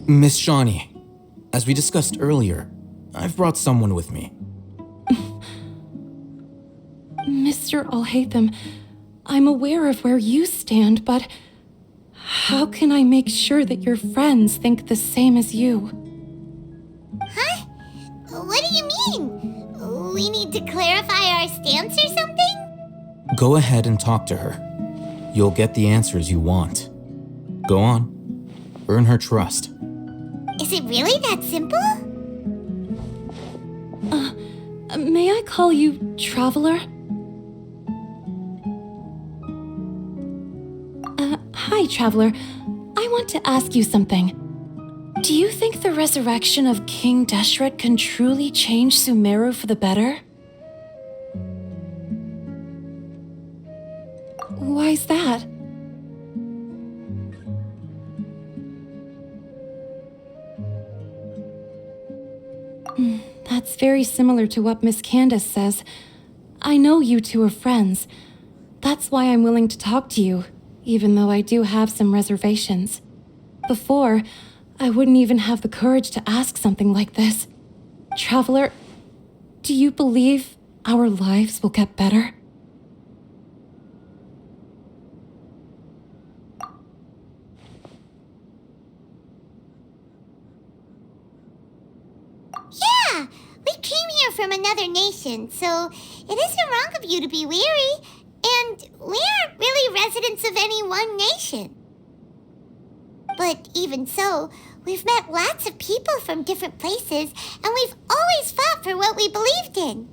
Miss Shawnee, as we discussed earlier, I've brought someone with me. Mr. Alhaitham, I'm aware of where you stand, but how can I make sure that your friends think the same as you? Huh? What do you mean? We need to clarify our stance or something? Go ahead and talk to her. You'll get the answers you want. Go on. Earn her trust. Is it really that simple? May I call you Traveler? Hi, Traveler. I want to ask you something. Do you think the resurrection of King Deshret can truly change Sumeru for the better? Why's that? That's very similar to what Miss Candace says. I know you two are friends. That's why I'm willing to talk to you, even though I do have some reservations. Before, I wouldn't even have the courage to ask something like this. Traveler, do you believe our lives will get better? Yeah, we came here from another nation, so it isn't wrong of you to be weary. And we aren't really residents of any one nation. But even so, we've met lots of people from different places, and we've always fought for what we believed in.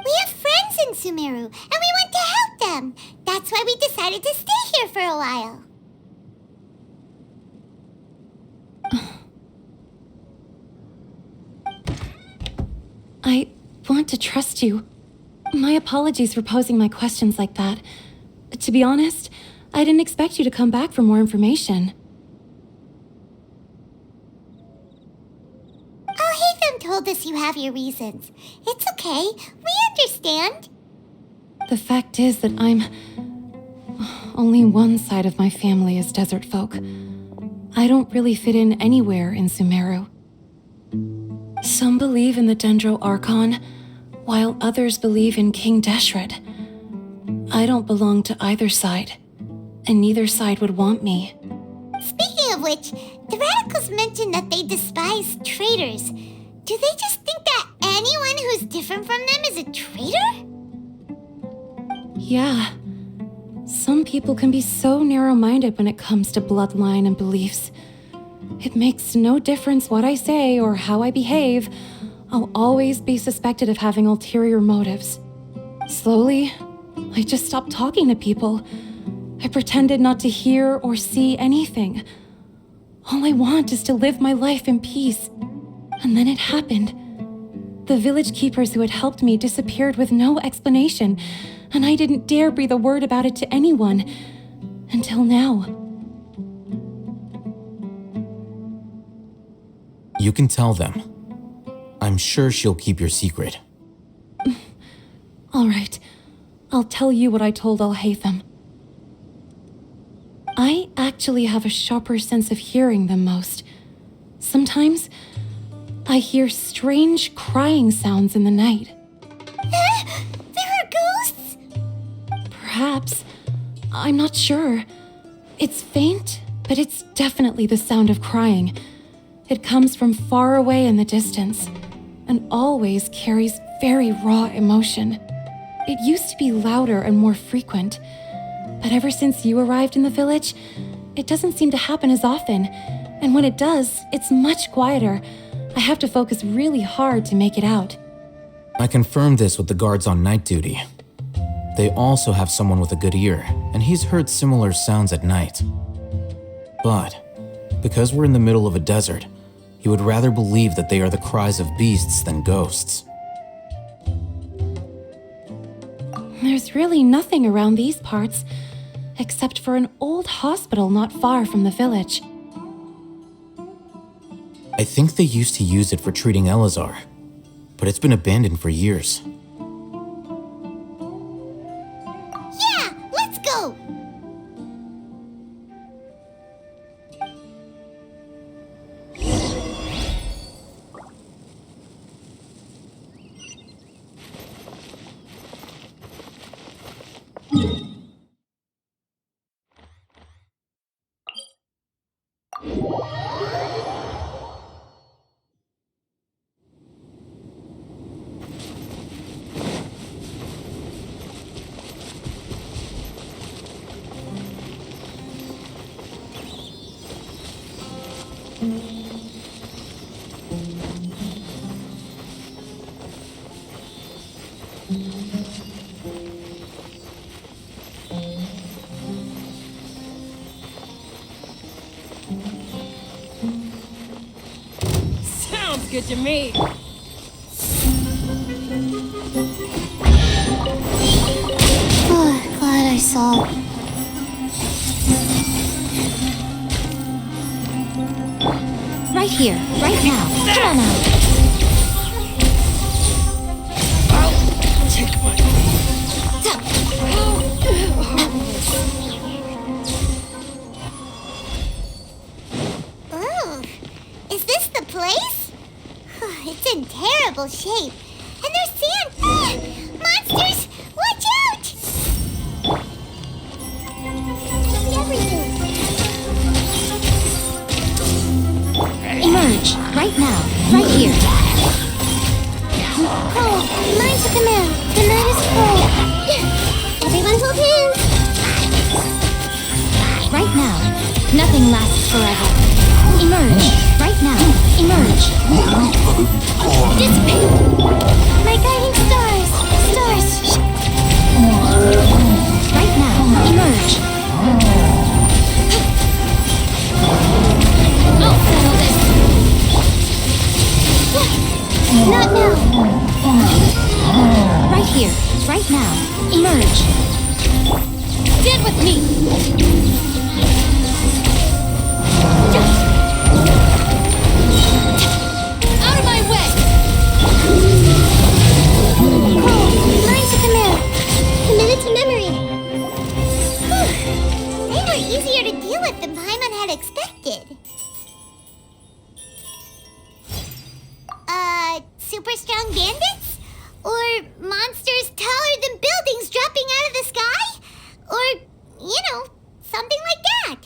We have friends in Sumeru, and we want to help them. That's why we decided to stay here for a while. I want to trust you. My apologies for posing my questions like that. To be honest, I didn't expect you to come back for more information. Alhaitham told us you have your reasons. It's okay. We understand. The fact is that only one side of my family is desert folk. I don't really fit in anywhere in Sumeru. Some believe in the Dendro Archon, while others believe in King Deshret. I don't belong to either side, and neither side would want me. Speaking of which, the radicals mentioned that they despise traitors. Do they just think that anyone who's different from them is a traitor? Yeah. Some people can be so narrow-minded when it comes to bloodline and beliefs. It makes no difference what I say or how I behave. I'll always be suspected of having ulterior motives. Slowly, I just stopped talking to people. I pretended not to hear or see anything. All I want is to live my life in peace. And then it happened. The village keepers who had helped me disappeared with no explanation, and I didn't dare breathe a word about it to anyone. Until now. You can tell them. I'm sure she'll keep your secret. All right. I'll tell you what I told Alhaitham. I actually have a sharper sense of hearing than most. Sometimes, I hear strange crying sounds in the night. There are ghosts? Perhaps. I'm not sure. It's faint, but it's definitely the sound of crying. It comes from far away in the distance, and always carries very raw emotion. It used to be louder and more frequent, but ever since you arrived in the village, it doesn't seem to happen as often, and when it does, it's much quieter. I have to focus really hard to make it out. I confirmed this with the guards on night duty. They also have someone with a good ear, and he's heard similar sounds at night. But, because we're in the middle of a desert, he would rather believe that they are the cries of beasts than ghosts. There's really nothing around these parts, except for an old hospital not far from the village. I think they used to use it for treating Elazar, but it's been abandoned for years. Yeah, let's go! Sounds good to me. Oh, glad I saw. Right here, right now. Come on out. Take my... Ooh, is this the place? It's in terrible shape. And there's sand. Ah, monsters! Watch out! Everything. Emerge, right now, right here. Cold. Mine took a nap. The night is cold. Everyone hold hands. Right now. Nothing lasts forever. Emerge, right now. Emerge. Dissipate. My guiding stars. Stars. Right now. Emerge. I'll settle this. Not now. Right here, right now. Emerge. Stand with me. Out of my way. Mine to command. Committed to memory. Whew. They were easier to deal with than Paimon had expected. Super strong bandits? Or monsters taller than buildings dropping out of the sky? Or, something like that.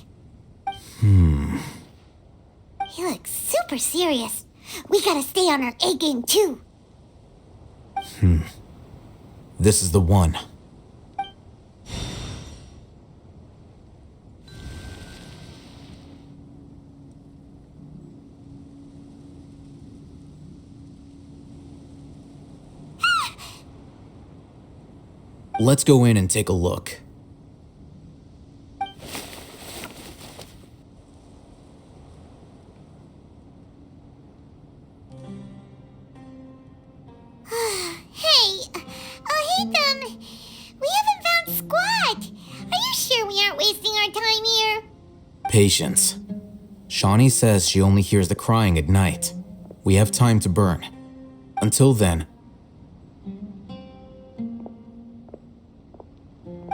He looks super serious. We gotta stay on our A game too. This is the one. Let's go in and take a look. Hey, we haven't found Squat. Are you sure we aren't wasting our time here? Patience. Shawnee says she only hears the crying at night. We have time to burn. Until then,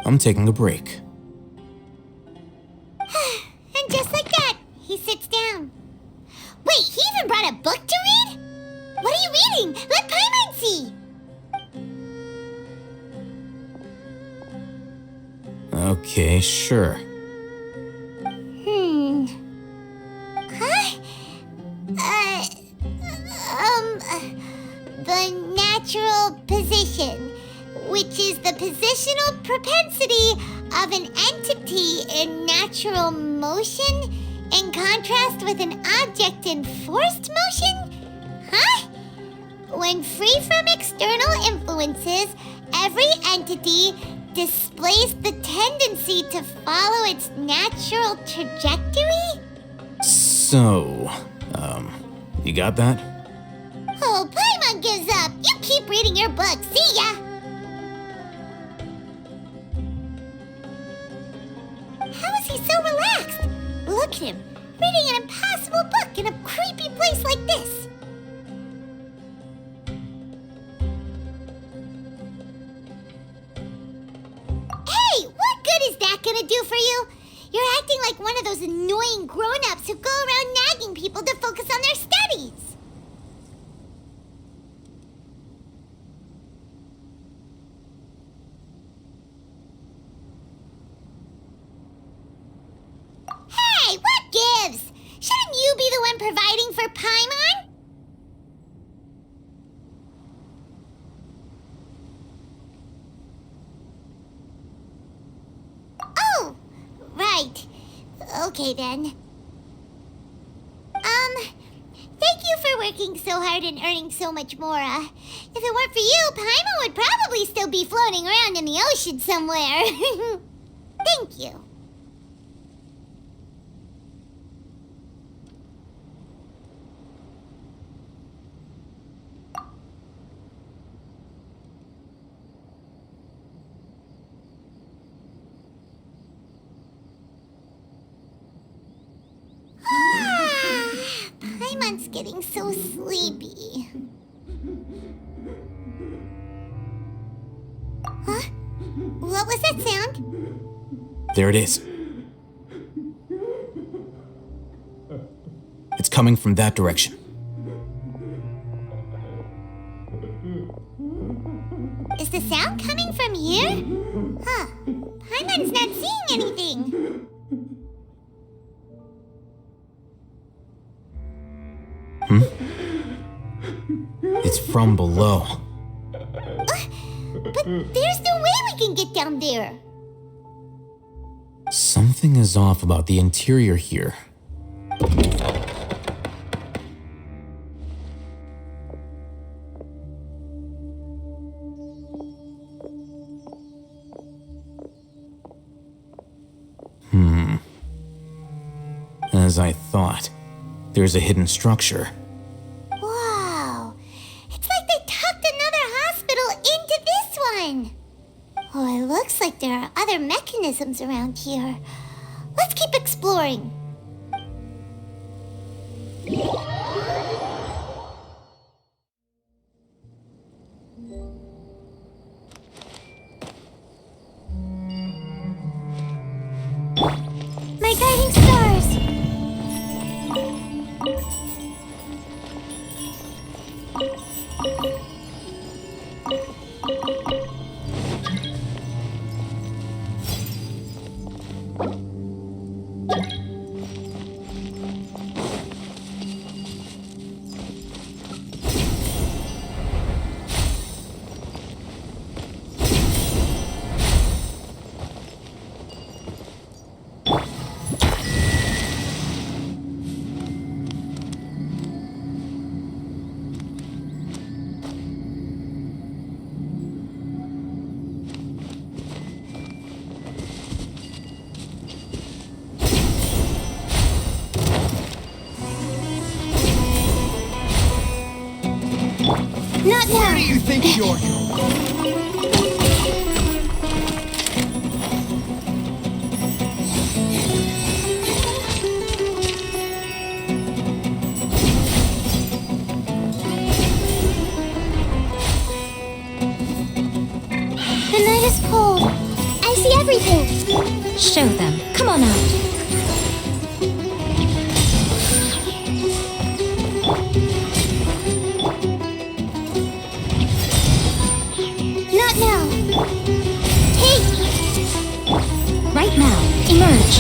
I'm taking a break. And just like that, he sits down. Wait, he even brought a book to read? What are you reading? Let Paimon see. Okay, sure. Huh? The natural position, which is the positional propensity of an entity in natural motion in contrast with an object in forced motion? Huh? When free from external influences, every entity displays the tendency to follow its natural trajectory? So, you got that? Oh, Paimon gives up. You keep reading your book. See ya! How is he so relaxed? Look at him, reading an impossible book in a creepy place like this. Hey, what good is that gonna do for you? You're acting like one of those annoying grown-ups who go around nagging people to focus on their studies. Hey, what gives? Shouldn't you be the one providing for Paimon? Oh, right. Okay then. Thank you for working so hard and earning so much more. If it weren't for you, Paimon would probably they'll be floating around in the ocean somewhere. Thank you. Paimon's getting so sleepy. Huh? What was that sound? There it is. It's coming from that direction. Is the sound coming from here? Huh. Paimon's not seeing anything. It's from below. But there's no way we can get down there. Something is off about the interior here. As I thought, there's a hidden structure. Wow. It's like they tucked another hospital into this one. Oh, it looks like there are other mechanisms around here. Let's keep exploring. My guiding stars! Not now! Where do you think you're going? The night is cold. I see everything. Show them. Come on out. Not now. Take! Right now. Emerge.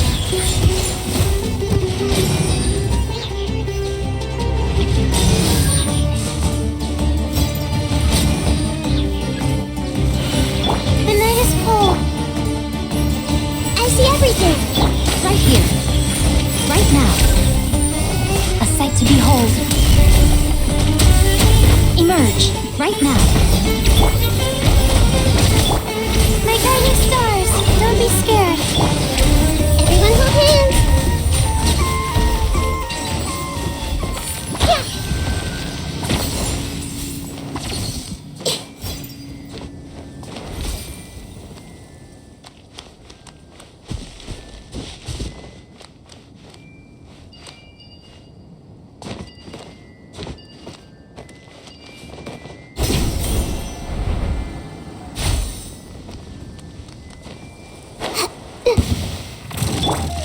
The night is cold. I see everything. Right here. Right now. A sight to behold. Emerge. Right now. My guiding stars. Don't be scared. Everyone hold hands. Yeah.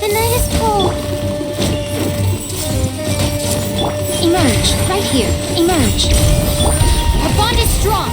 The night is cold. Emerge. Right here. Emerge. Our bond is strong.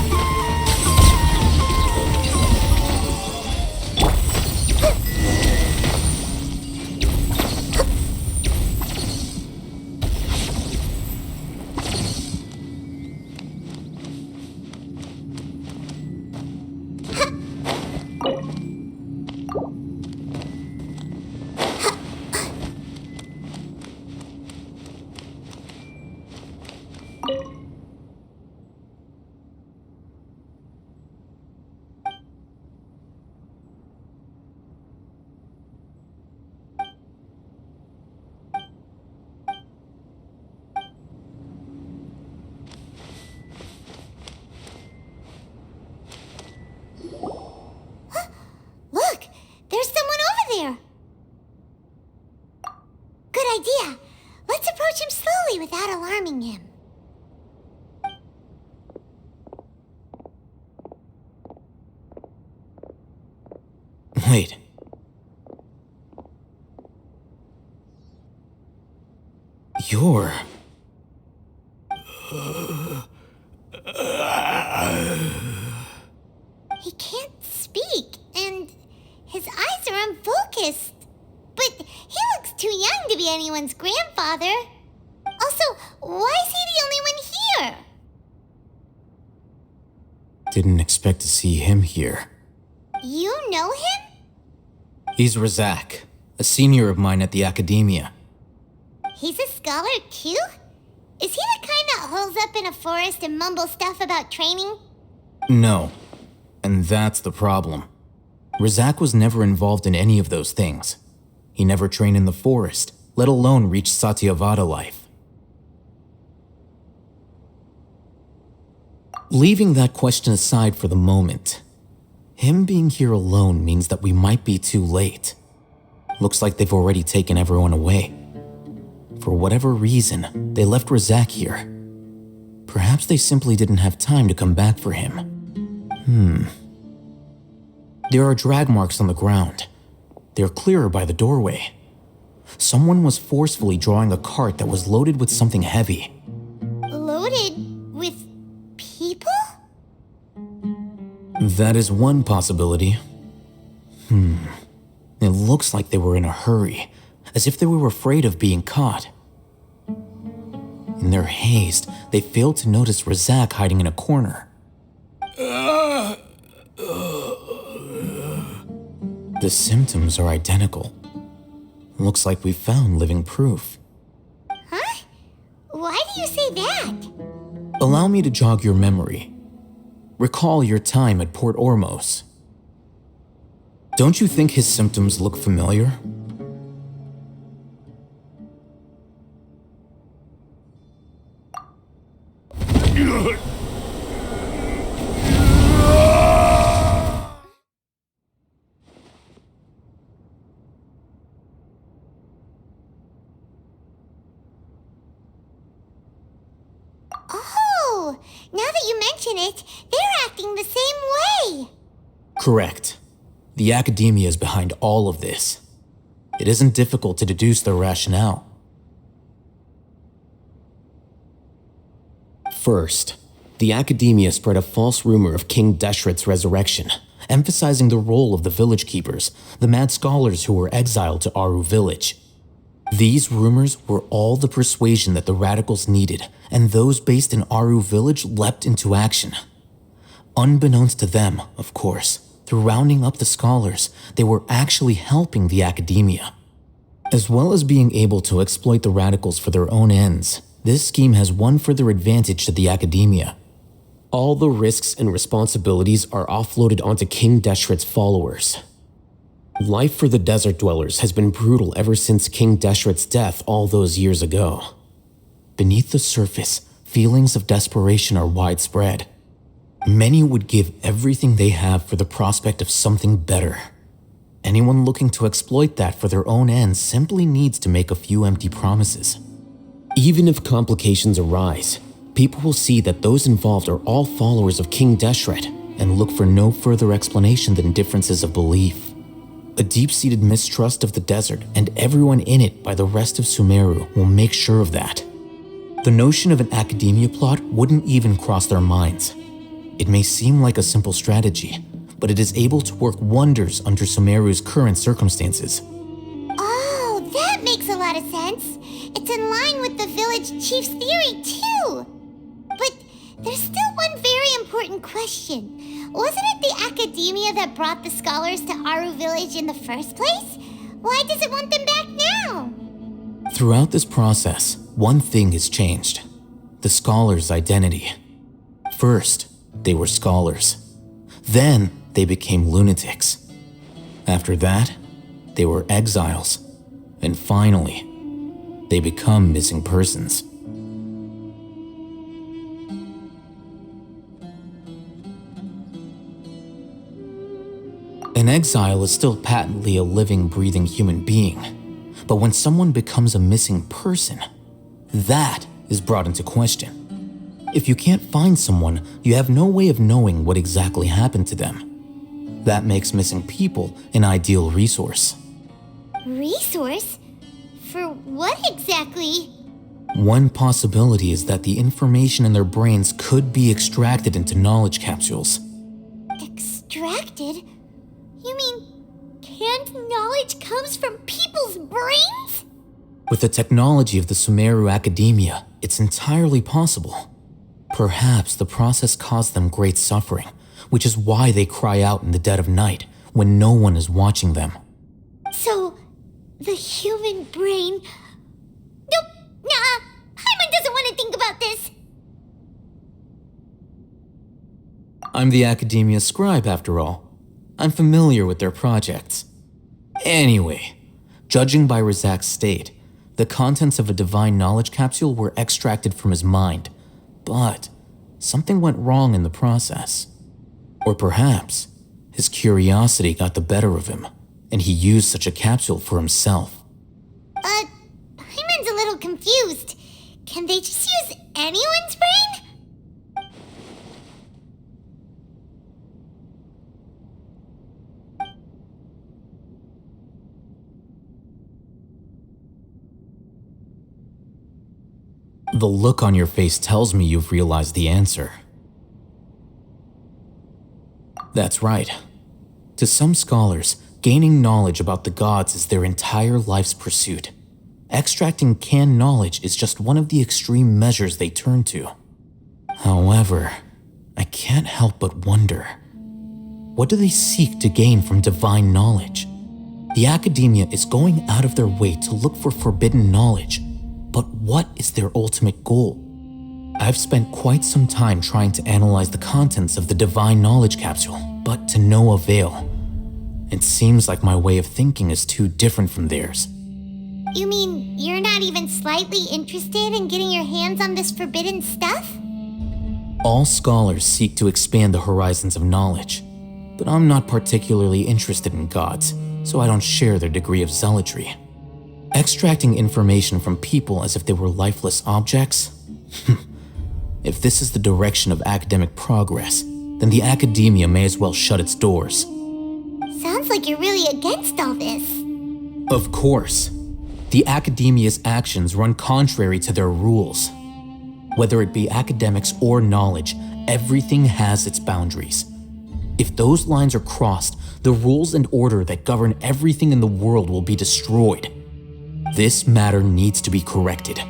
Wait. You're... He can't speak, and his eyes are unfocused. But he looks too young to be anyone's grandfather. Also, why is he the only one here? Didn't expect to see him here. You know him? He's Razak, a senior of mine at the academia. He's a scholar too? Is he the kind that holes up in a forest and mumbles stuff about training? No. And that's the problem. Razak was never involved in any of those things. He never trained in the forest, let alone reach Satyavada life. Leaving that question aside for the moment, him being here alone means that we might be too late. Looks like they've already taken everyone away. For whatever reason, they left Razak here. Perhaps they simply didn't have time to come back for him. There are drag marks on the ground. They're clearer by the doorway. Someone was forcefully drawing a cart that was loaded with something heavy. Loaded with people? That is one possibility. It looks like they were in a hurry, as if they were afraid of being caught. In their haste, they failed to notice Razak hiding in a corner. The symptoms are identical. Looks like we found living proof. Huh? Why do you say that? Allow me to jog your memory. Recall your time at Port Ormos. Don't you think his symptoms look familiar? Oh, now that you mention it, they're acting the same way. Correct. The academia is behind all of this. It isn't difficult to deduce their rationale. First, the academia spread a false rumor of King Deshret's resurrection, emphasizing the role of the village keepers, the mad scholars who were exiled to Aru village. These rumors were all the persuasion that the radicals needed, and those based in Aru village leapt into action. Unbeknownst to them, of course, through rounding up the scholars, they were actually helping the academia. As well as being able to exploit the radicals for their own ends, this scheme has one further advantage to the academia. All the risks and responsibilities are offloaded onto King Deshret's followers. Life for the desert dwellers has been brutal ever since King Deshret's death all those years ago. Beneath the surface, feelings of desperation are widespread. Many would give everything they have for the prospect of something better. Anyone looking to exploit that for their own ends simply needs to make a few empty promises. Even if complications arise, people will see that those involved are all followers of King Deshret and look for no further explanation than differences of belief. A deep-seated mistrust of the desert and everyone in it by the rest of Sumeru will make sure of that. The notion of an academia plot wouldn't even cross their minds. It may seem like a simple strategy, but it is able to work wonders under Sumeru's current circumstances. Oh, that makes a lot of sense. It's in line with the village chief's theory, too. But there's still one very important question. Wasn't it the academia that brought the scholars to Aru village in the first place? Why does it want them back now? Throughout this process, one thing has changed: the scholars' identity. First, they were scholars. Then, they became lunatics. After that, they were exiles. And finally, they become missing persons. An exile is still patently a living, breathing human being. But when someone becomes a missing person, that is brought into question. If you can't find someone, you have no way of knowing what exactly happened to them. That makes missing people an ideal resource. Resource? For what exactly? One possibility is that the information in their brains could be extracted into knowledge capsules. Extracted? You mean canned knowledge comes from people's brains? With the technology of the Sumeru academia, it's entirely possible. Perhaps the process caused them great suffering, which is why they cry out in the dead of night when no one is watching them. So, the human brain... Nope, nah, Paimon doesn't want to think about this. I'm the academia scribe, after all. I'm familiar with their projects. Anyway, judging by Razak's state, the contents of a divine knowledge capsule were extracted from his mind, but something went wrong in the process. Or perhaps his curiosity got the better of him, and he used such a capsule for himself. Paimon's a little confused. Can they just use anyone's brain? The look on your face tells me you've realized the answer. That's right. To some scholars, gaining knowledge about the gods is their entire life's pursuit. Extracting canned knowledge is just one of the extreme measures they turn to. However, I can't help but wonder, what do they seek to gain from divine knowledge? The academia is going out of their way to look for forbidden knowledge, but what is their ultimate goal? I've spent quite some time trying to analyze the contents of the divine knowledge capsule, but to no avail. It seems like my way of thinking is too different from theirs. You mean you're not even slightly interested in getting your hands on this forbidden stuff? All scholars seek to expand the horizons of knowledge, but I'm not particularly interested in gods, so I don't share their degree of zealotry. Extracting information from people as if they were lifeless objects? If this is the direction of academic progress, then the academia may as well shut its doors. Sounds like you're really against all this. Of course. The academia's actions run contrary to their rules. Whether it be academics or knowledge, everything has its boundaries. If those lines are crossed, the rules and order that govern everything in the world will be destroyed. This matter needs to be corrected,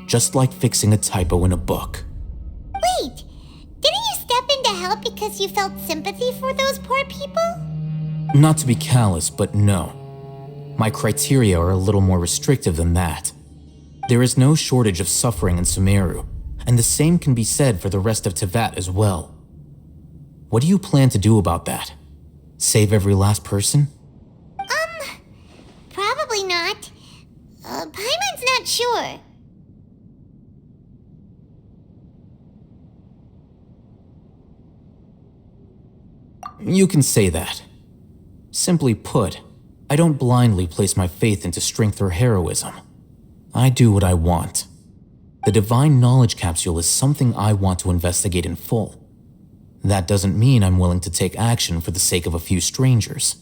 just like fixing a typo in a book. Wait, didn't you step in to help because you felt sympathy for those poor people? Not to be callous, but no. My criteria are a little more restrictive than that. There is no shortage of suffering in Sumeru, and the same can be said for the rest of Teyvat as well. What do you plan to do about that? Save every last person? Probably not. Paimon's not sure. You can say that. Simply put, I don't blindly place my faith into strength or heroism. I do what I want. The divine knowledge capsule is something I want to investigate in full. That doesn't mean I'm willing to take action for the sake of a few strangers.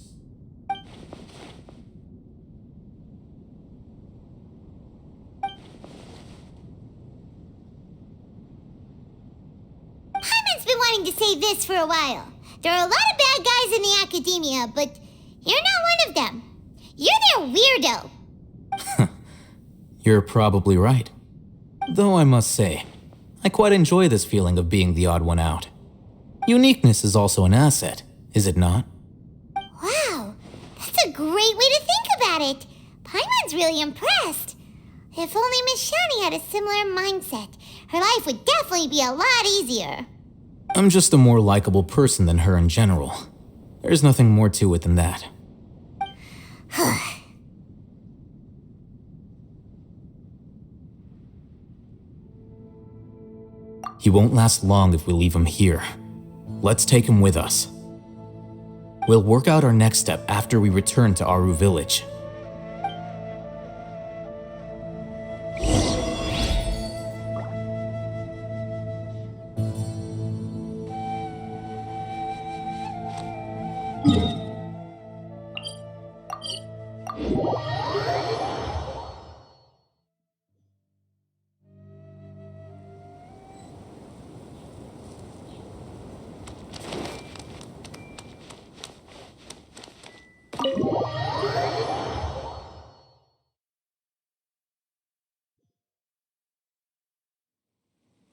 Paimon's been wanting to say this for a while. There are a lot of bad guys in the academia, but you're not one of them. You're their weirdo. You're probably right. Though I must say, I quite enjoy this feeling of being the odd one out. Uniqueness is also an asset, is it not? Wow, that's a great way to think about it. Paimon's really impressed. If only Miss Shani had a similar mindset, her life would definitely be a lot easier. I'm just a more likable person than her in general. There's nothing more to it than that. He won't last long if we leave him here. Let's take him with us. We'll work out our next step after we return to Aru village.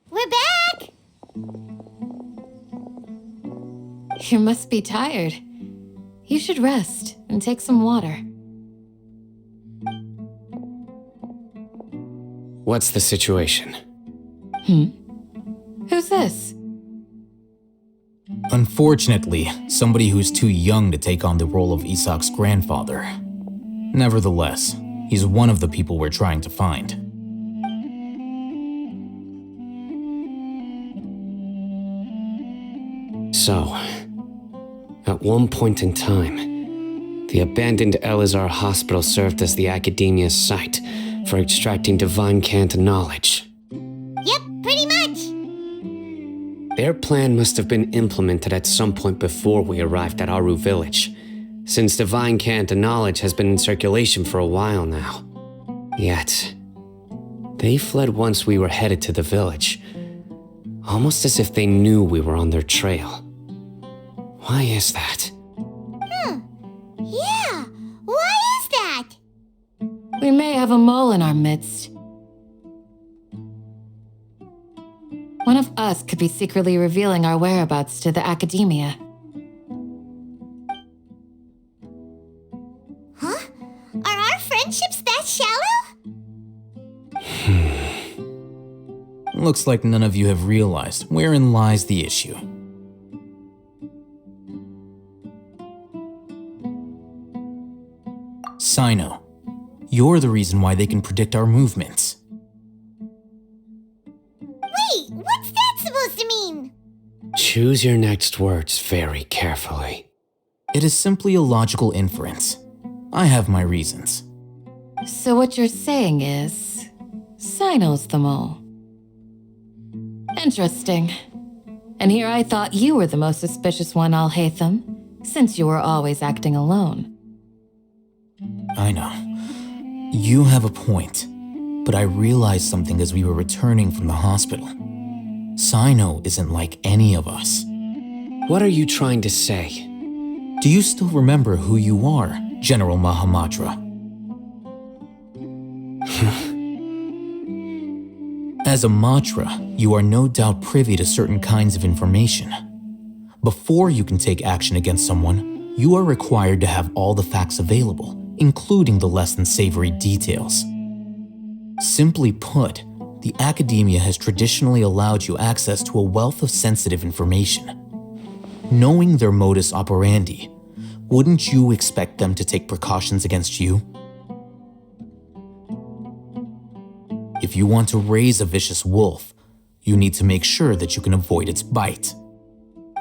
We're back! You must be tired. You should rest and take some water. What's the situation? Who's this? Unfortunately, somebody who's too young to take on the role of Isak's grandfather. Nevertheless, he's one of the people we're trying to find. So, at one point in time, the abandoned Elazar hospital served as the academia's site for extracting divine cant knowledge. Yep, pretty much. Their plan must have been implemented at some point before we arrived at Aru village, since divine cant knowledge has been in circulation for a while now. Yet, they fled once we were headed to the village, almost as if they knew we were on their trail. Why is that? Yeah, why is that? We may have a mole in our midst. One of us could be secretly revealing our whereabouts to the academia. Huh? Are our friendships that shallow? Looks like none of you have realized wherein lies the issue. Sino, you're the reason why they can predict our movements. Wait, what's that supposed to mean? Choose your next words very carefully. It is simply a logical inference. I have my reasons. So what you're saying is, Sino's the mole. Interesting. And here I thought you were the most suspicious one, Al-Haytham, since you were always acting alone. I know. You have a point, but I realized something as we were returning from the hospital. Sino isn't like any of us. What are you trying to say? Do you still remember who you are, General Mahamatra? As a Matra, you are no doubt privy to certain kinds of information. Before you can take action against someone, you are required to have all the facts available, including the less than savory details. Simply put, the academia has traditionally allowed you access to a wealth of sensitive information. Knowing their modus operandi, wouldn't you expect them to take precautions against you? If you want to raise a vicious wolf, you need to make sure that you can avoid its bite.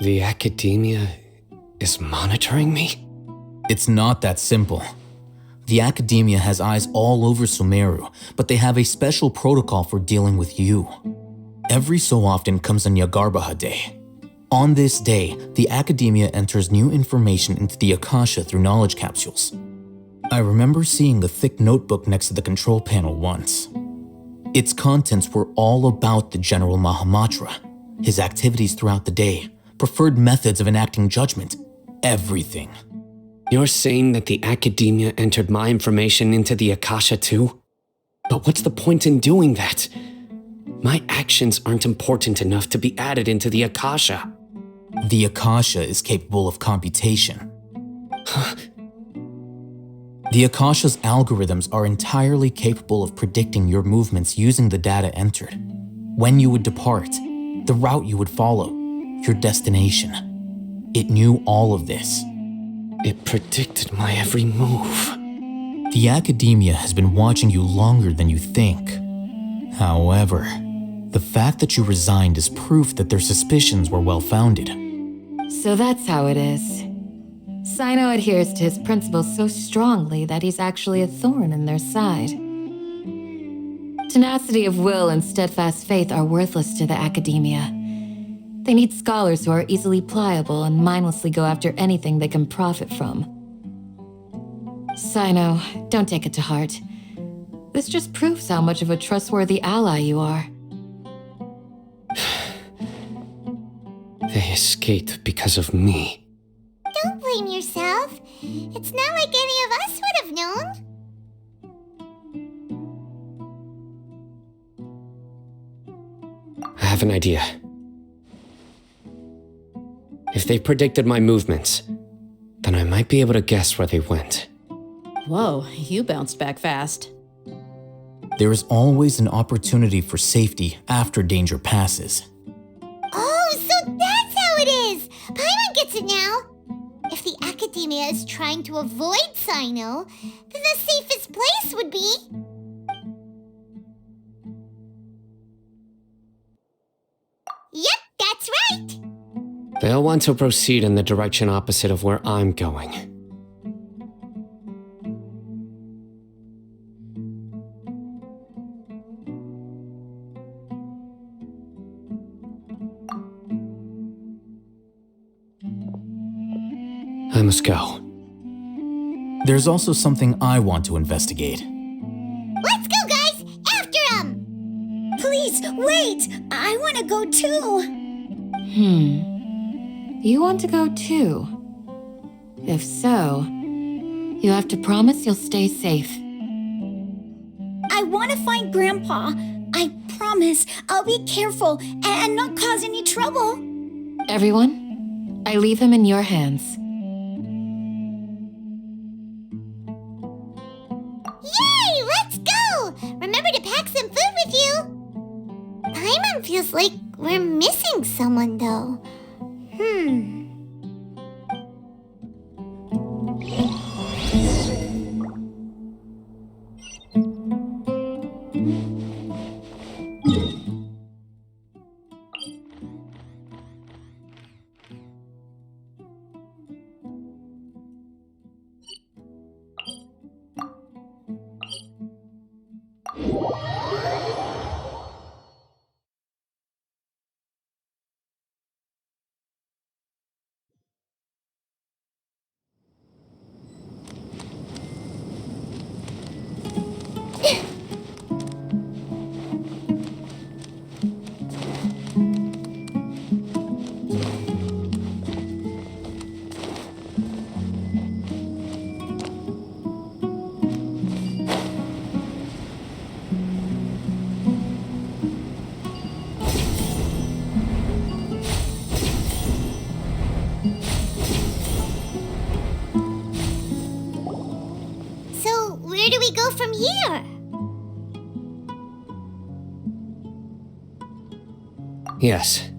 The academia is monitoring me? It's not that simple. The academia has eyes all over Sumeru, but they have a special protocol for dealing with you. Every so often comes a Nyagarbaha Day. On this day, the academia enters new information into the Akasha through knowledge capsules. I remember seeing a thick notebook next to the control panel once. Its contents were all about the General Mahamatra, his activities throughout the day, preferred methods of enacting judgment, everything. You're saying that the academia entered my information into the Akasha too? But what's the point in doing that? My actions aren't important enough to be added into the Akasha. The Akasha is capable of computation. The Akasha's algorithms are entirely capable of predicting your movements using the data entered. When you would depart, the route you would follow, your destination. It knew all of this. It predicted my every move. The academia has been watching you longer than you think. However, the fact that you resigned is proof that their suspicions were well-founded. So that's how it is. Sino adheres to his principles so strongly that he's actually a thorn in their side. Tenacity of will and steadfast faith are worthless to the academia. They need scholars who are easily pliable and mindlessly go after anything they can profit from. Sino, don't take it to heart. This just proves how much of a trustworthy ally you are. They escaped because of me. Don't blame yourself. It's not like any of us would have known. I have an idea. If they predicted my movements, then I might be able to guess where they went. Whoa, you bounced back fast. There is always an opportunity for safety after danger passes. Oh, so that's how it is! Paimon gets it now! If the Academia is trying to avoid Sino, then the safest place would be... Yep, that's right! They'll want to proceed in the direction opposite of where I'm going. I must go. There's also something I want to investigate. Let's go, guys! After him! Please, wait! I want to go too! You want to go too? If so, you have to promise you'll stay safe. I want to find Grandpa. I promise I'll be careful and not cause any trouble. Everyone, I leave him in your hands. Yay! Let's go! Remember to pack some food with you! Paimon feels like we're missing someone, though. So, where do we go from here? Yes.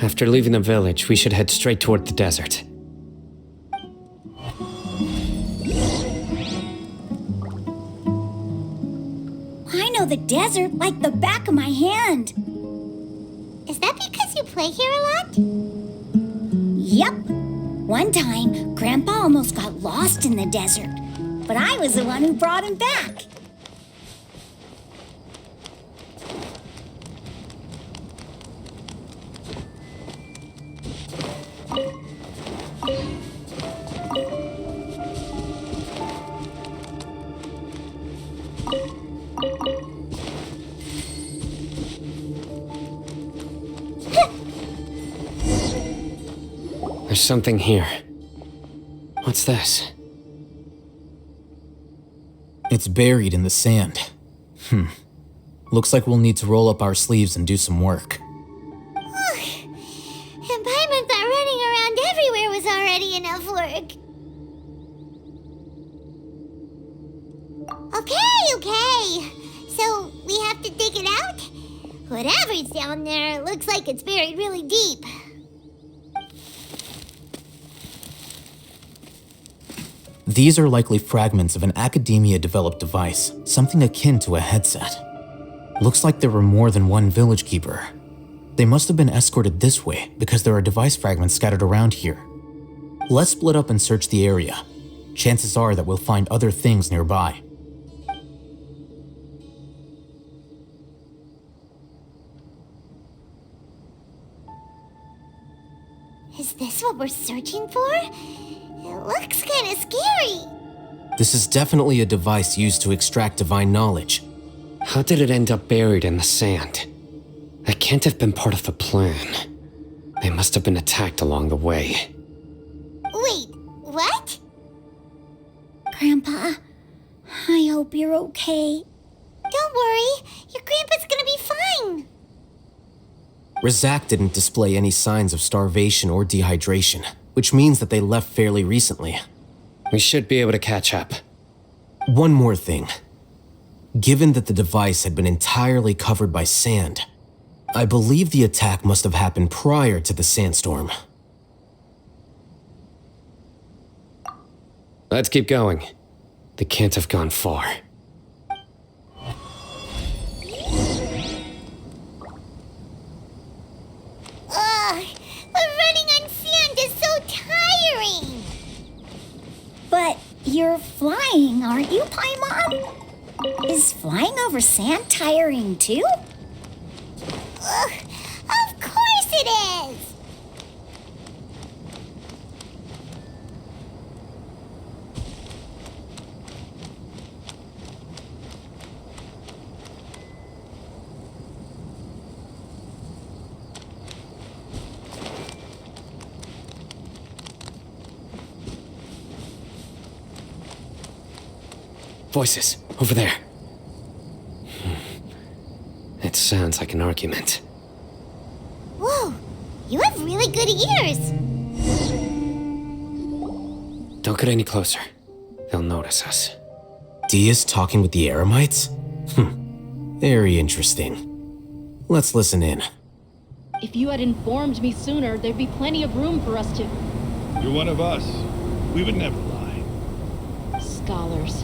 After leaving the village, we should head straight toward the desert. I know the desert like the back of my hand. Is that because you play here a lot? Yep. One time, Grandpa almost got lost in the desert, but I was the one who brought him back. There's something here. What's this? It's buried in the sand. Looks like we'll need to roll up our sleeves and do some work. And Paimon thought running around everywhere was already enough work. Okay. So, we have to dig it out? Whatever's down there looks like it's buried really deep. These are likely fragments of an Academia-developed device, something akin to a headset. Looks like there were more than one village keeper. They must have been escorted this way because there are device fragments scattered around here. Let's split up and search the area. Chances are that we'll find other things nearby. Is this what we're searching for? It looks kind of scary. This is definitely a device used to extract divine knowledge. How did it end up buried in the sand? That can't have been part of the plan. They must have been attacked along the way. Wait, what? Grandpa. I hope you're okay. Don't worry, your grandpa's gonna be fine. Razak didn't display any signs of starvation or dehydration, which means that they left fairly recently. We should be able to catch up. One more thing. Given that the device had been entirely covered by sand, I believe the attack must have happened prior to the sandstorm. Let's keep going. They can't have gone far. Ugh, but running on sand is so tiring. But you're flying, aren't you, Paimon? Is flying over sand tiring too? Ugh, of course it is. Voices, over there. It sounds like an argument. Whoa, you have really good ears. Don't get any closer. They'll notice us. Dia's talking with the Eremites? Very interesting. Let's listen in. If you had informed me sooner, there'd be plenty of room for us to... You're one of us. We would never lie. Scholars.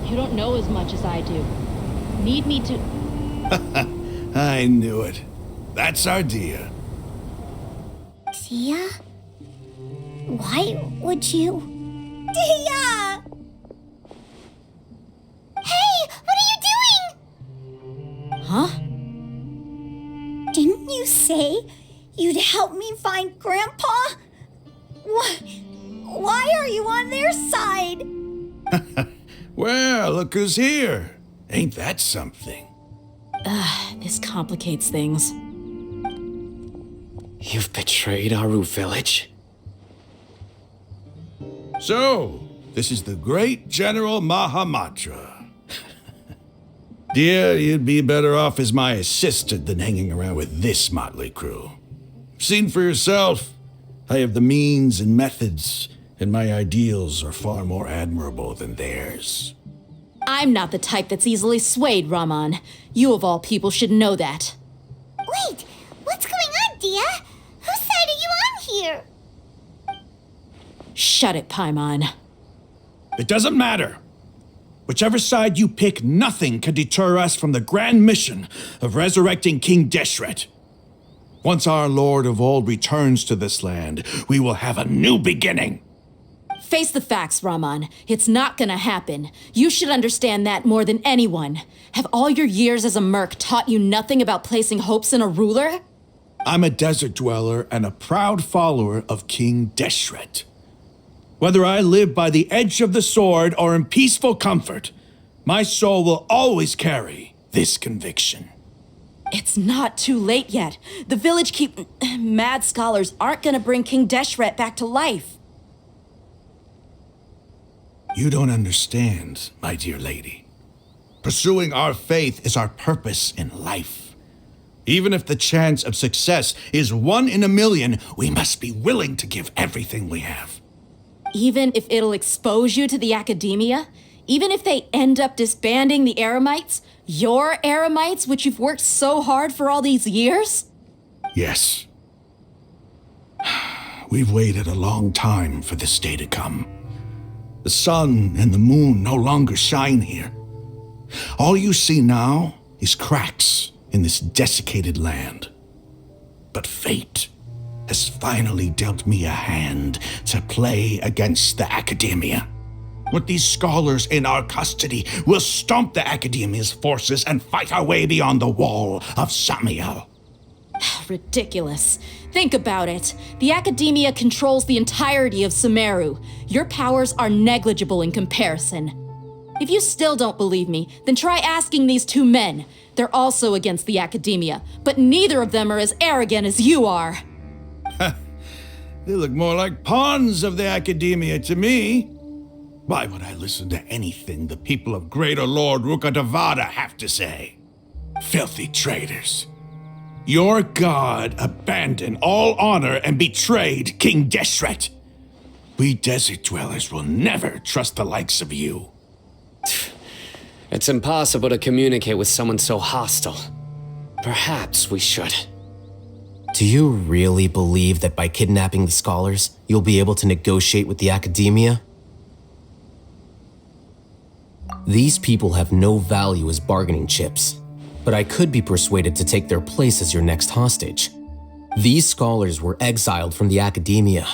You don't know as much as I do. Need me to... I knew it. That's our Dia. Dia? Why would you? Dia! Hey, what are you doing? Huh? Didn't you say you'd help me find Grandpa? Why are you on their side? Well, look who's here. Ain't that something? This complicates things. You've betrayed Aru Village? So, this is the great General Mahamatra. Dear, you'd be better off as my assistant than hanging around with this motley crew. Seen for yourself, I have the means and methods, and my ideals are far more admirable than theirs. I'm not the type that's easily swayed, Raman. You of all people should know that. Wait, what's going on, Dia? Whose side are you on here? Shut it, Paimon. It doesn't matter. Whichever side you pick, nothing can deter us from the grand mission of resurrecting King Deshret. Once our Lord of Old returns to this land, we will have a new beginning. Face the facts, Raman. It's not gonna happen. You should understand that more than anyone. Have all your years as a merc taught you nothing about placing hopes in a ruler? I'm a desert dweller and a proud follower of King Deshret. Whether I live by the edge of the sword or in peaceful comfort, my soul will always carry this conviction. It's not too late yet. The village mad scholars aren't gonna bring King Deshret back to life. You don't understand, my dear lady. Pursuing our faith is our purpose in life. Even if the chance of success is 1 in a million, we must be willing to give everything we have. Even if it'll expose you to the academia? Even if they end up disbanding the Eremites? Your Eremites, which you've worked so hard for all these years? Yes. We've waited a long time for this day to come. The sun and the moon no longer shine here. All you see now is cracks in this desiccated land. But fate has finally dealt me a hand to play against the academia. With these scholars in our custody, we'll stomp the academia's forces and fight our way beyond the wall of Samiel. Ridiculous. Think about it. The academia controls the entirety of Sumeru. Your powers are negligible in comparison. If you still don't believe me, then try asking these 2 men. They're also against the academia, but neither of them are as arrogant as you are. They look more like pawns of the academia to me. Why would I listen to anything the people of Greater Lord Rukkhadevata have to say? Filthy traitors. Your god abandoned all honor and betrayed King Deshret. We desert dwellers will never trust the likes of you. It's impossible to communicate with someone so hostile. Perhaps we should. Do you really believe that by kidnapping the scholars, you'll be able to negotiate with the academia? These people have no value as bargaining chips, but I could be persuaded to take their place as your next hostage. These scholars were exiled from the academia.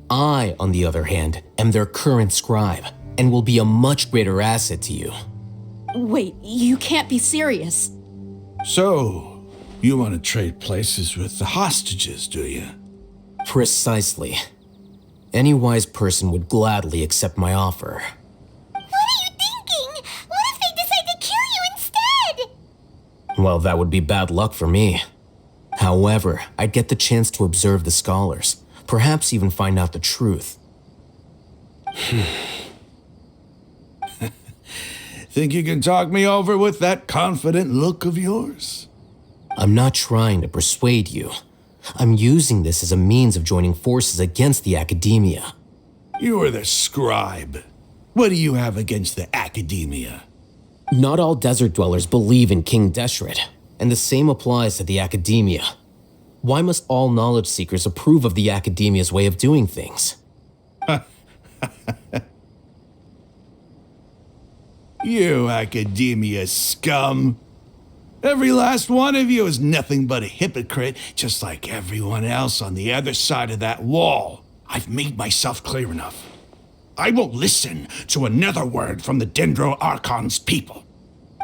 I, on the other hand, am their current scribe, and will be a much greater asset to you. Wait, you can't be serious. So, you want to trade places with the hostages, do you? Precisely. Any wise person would gladly accept my offer. What are you thinking? What if they decide to kill you instead? Well, that would be bad luck for me. However, I'd get the chance to observe the scholars, perhaps even find out the truth. Think you can talk me over with that confident look of yours? I'm not trying to persuade you. I'm using this as a means of joining forces against the academia. You are the scribe. What do you have against the academia? Not all desert dwellers believe in King Deshret, and the same applies to the academia. Why must all knowledge seekers approve of the academia's way of doing things? You academia scum. Every last one of you is nothing but a hypocrite, just like everyone else on the other side of that wall. I've made myself clear enough. I won't listen to another word from the Dendro Archon's people.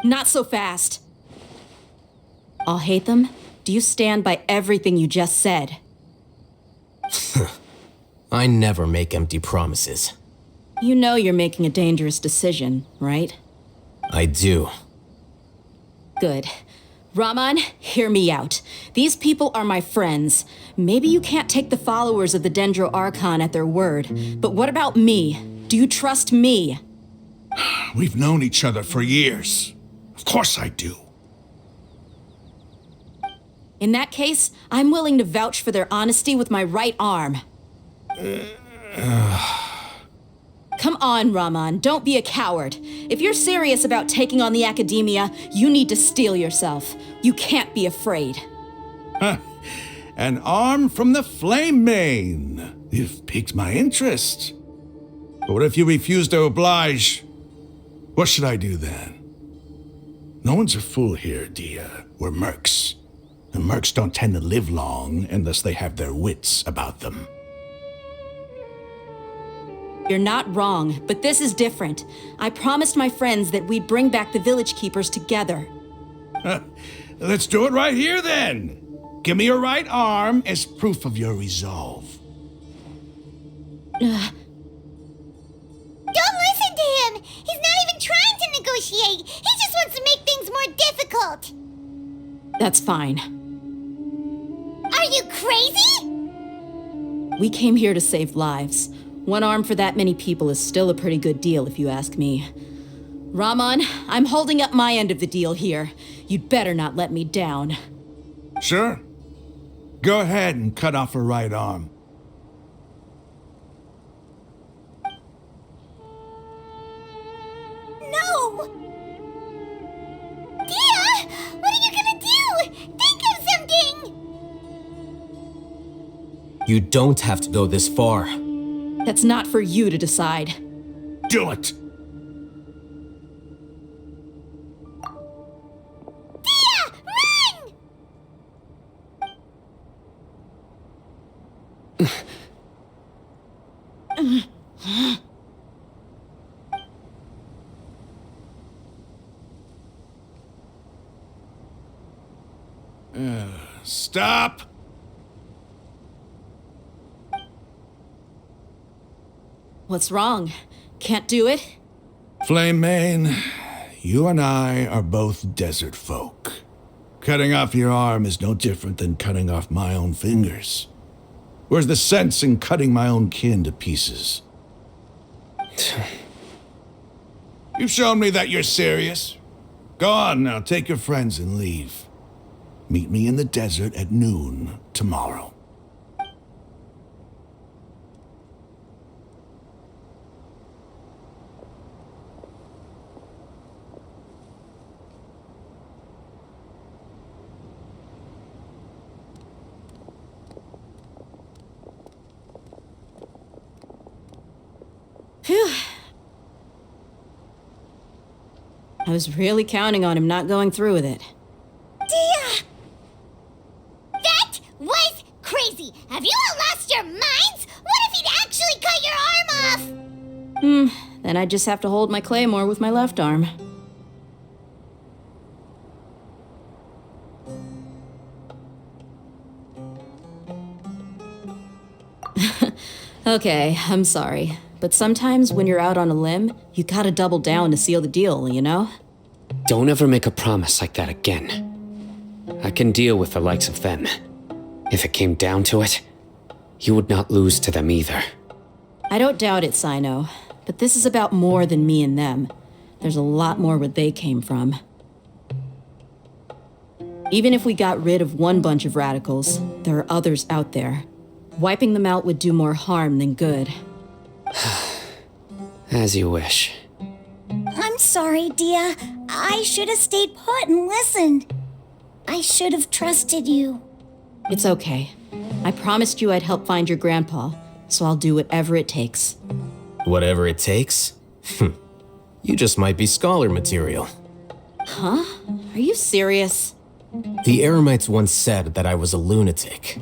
Not so fast. I'll hate them. Do you stand by everything you just said? I never make empty promises. You know you're making a dangerous decision, right? I do. Good. Raman, hear me out. These people are my friends. Maybe you can't take the followers of the Dendro Archon at their word, but what about me? Do you trust me? We've known each other for years. Of course I do. In that case, I'm willing to vouch for their honesty with my right arm. Come on, Raman, don't be a coward. If you're serious about taking on the academia, you need to steel yourself. You can't be afraid. An arm from the Flame Mane. You've piqued my interest. But what if you refuse to oblige? What should I do then? No one's a fool here, Dia. We're mercs. And mercs don't tend to live long unless they have their wits about them. You're not wrong, but this is different. I promised my friends that we'd bring back the village keepers together. Let's do it right here then. Give me your right arm as proof of your resolve. Don't listen to him! He's not even trying to negotiate! He just wants to make things more difficult! That's fine. Are you crazy? We came here to save lives. One arm for that many people is still a pretty good deal, if you ask me. Raman, I'm holding up my end of the deal here. You'd better not let me down. Sure. Go ahead and cut off her right arm. No! Dia! What are you gonna do? Think of something! You don't have to go this far. That's not for you to decide. Do it! Dia! Run! Stop! What's wrong? Can't do it? Flame Mane, you and I are both desert folk. Cutting off your arm is no different than cutting off my own fingers. Where's the sense in cutting my own kin to pieces? You've shown me that you're serious. Go on now, take your friends and leave. Meet me in the desert at noon tomorrow. Phew. I was really counting on him not going through with it. Dia! That was crazy! Have you all lost your minds? What if he'd actually cut your arm off? Then I'd just have to hold my claymore with my left arm. Okay, I'm sorry. But sometimes when you're out on a limb, you gotta double down to seal the deal, you know? Don't ever make a promise like that again. I can deal with the likes of them. If it came down to it, you would not lose to them either. I don't doubt it, Sino. But this is about more than me and them. There's a lot more where they came from. Even if we got rid of one bunch of radicals, there are others out there. Wiping them out would do more harm than good. As you wish. I'm sorry, Dia. I should have stayed put and listened. I should have trusted you. It's okay. I promised you I'd help find your grandpa, so I'll do whatever it takes. Whatever it takes? You just might be scholar material. Huh? Are you serious? The Eremites once said that I was a lunatic.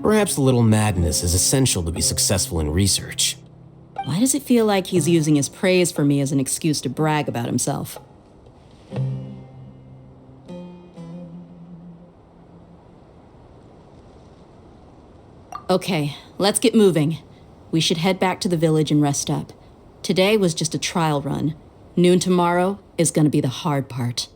Perhaps a little madness is essential to be successful in research. Why does it feel like he's using his praise for me as an excuse to brag about himself? Okay, let's get moving. We should head back to the village and rest up. Today was just a trial run. Noon tomorrow is gonna be the hard part.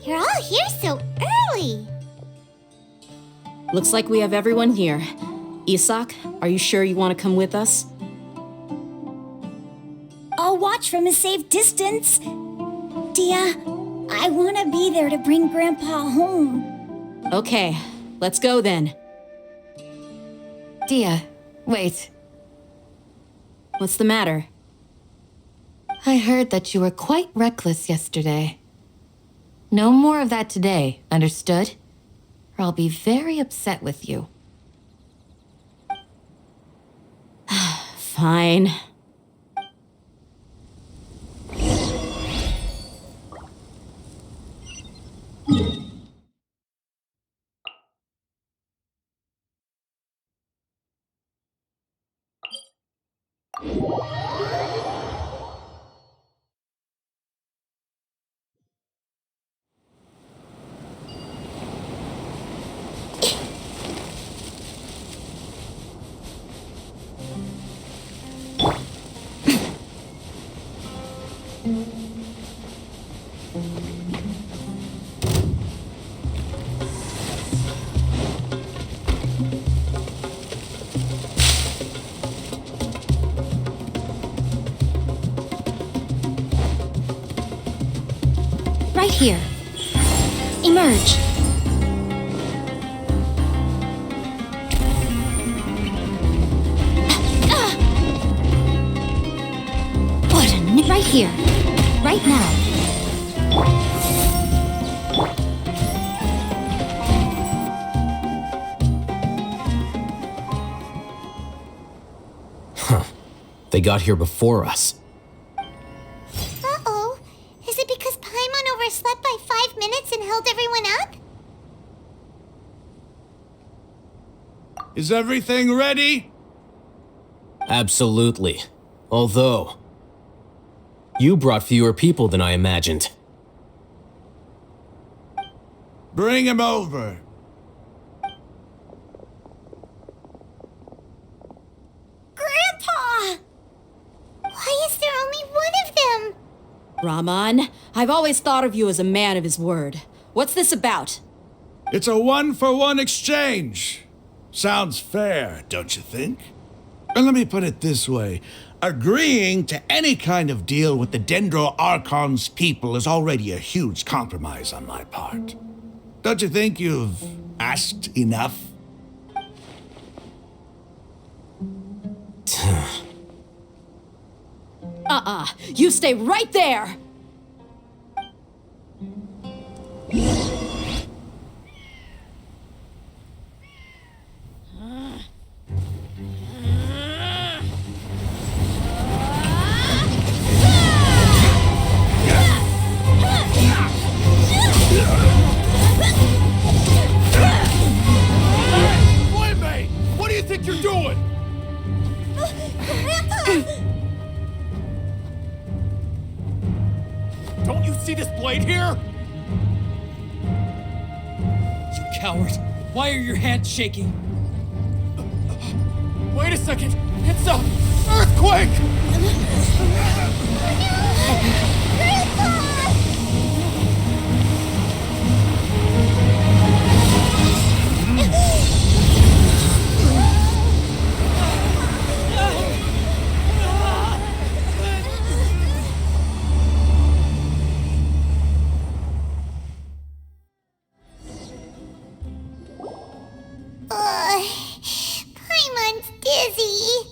You're all here so early. Looks like we have everyone here. Isak, are you sure you want to come with us? I'll watch from a safe distance. Dia, I want to be there to bring Grandpa home. Okay, let's go then. Dia, wait. What's the matter? I heard that you were quite reckless yesterday. No more of that today, understood? Or I'll be very upset with you. Fine. right here. Emerge. What a right here. Right now. They got here before us. Uh-oh. Is it because Paimon overslept by 5 minutes and held everyone up? Is everything ready? Absolutely. Although, you brought fewer people than I imagined. Bring him over. Grandpa! Why is there only one of them? Raman, I've always thought of you as a man of his word. What's this about? It's a one-for-one exchange. Sounds fair, don't you think? And let me put it this way. Agreeing to any kind of deal with the Dendro Archon's people is already a huge compromise on my part. Don't you think you've asked enough? You stay right there! Boy, what do you think you're doing? Don't you see this blade here? You coward! Why are your hands shaking? Wait a second! It's a earthquake! Paimon's dizzy.